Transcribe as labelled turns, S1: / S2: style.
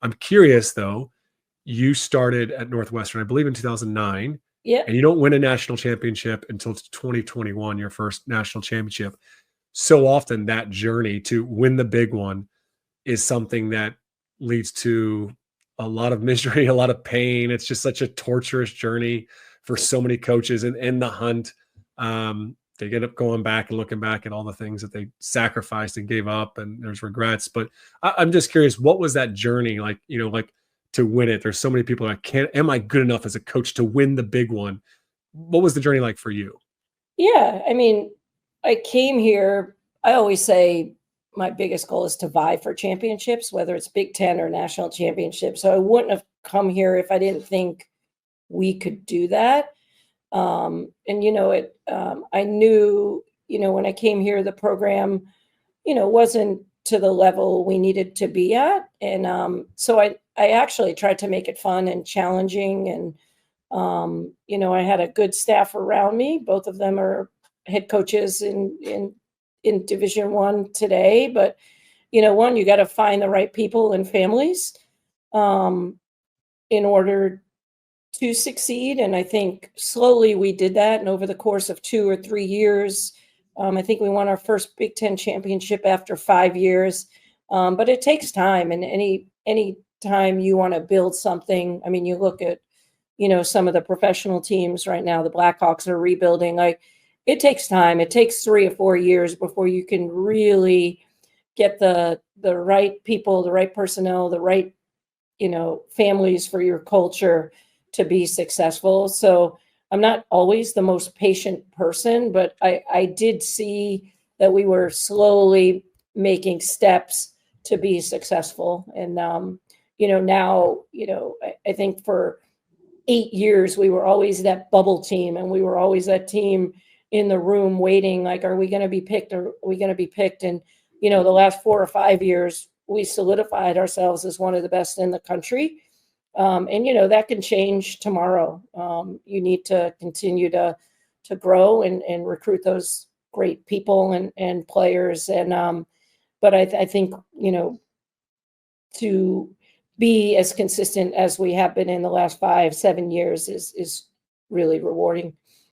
S1: I'm curious though, you started at Northwestern, I believe in 2009,
S2: Yeah.
S1: and you don't win a national championship until 2021, your first national championship. So often that journey to win the big one is something that leads to a lot of misery, a lot of pain. It's just such a torturous journey for so many coaches and in the hunt. They get up going back and looking back at all the things that they sacrificed and gave up, and there's regrets. But I'm just curious, what was that journey like? Like to win it. There's so many people that can't. Am I good enough as a coach to win the big one? What was the journey like for you?
S2: Yeah. I mean, I came here, I always say my biggest goal is to vie for championships, whether it's Big Ten or national championships. So I wouldn't have come here if I didn't think we could do that. And I knew, when I came here, the program, wasn't to the level we needed to be at. And so I actually tried to make it fun and challenging. And, I had a good staff around me. Both of them are head coaches in Division One today. But, one, you got to find the right people and families in order to succeed. And I think slowly we did that. And over the course of 2 or 3 years, I think we won our first Big Ten championship after 5 years. But it takes time. And any time you want to build something, I mean, you look at, some of the professional teams right now, the Blackhawks are rebuilding. Like, it takes time. It takes 3 or 4 years before you can really get the right people, the right personnel, the right, families for your culture to be successful. So I'm not always the most patient person, but I did see that we were slowly making steps to be successful. And, now, I think for 8 years, we were always that bubble team, and we were always that team in the room waiting, like, are we going to be picked? Or are we going to be picked? And, the last 4 or 5 years, we solidified ourselves as one of the best in the country. And that can change tomorrow. You need to continue to grow and recruit those great people and players. And but I think to be as consistent as we have been in the last 5-7 years is really rewarding.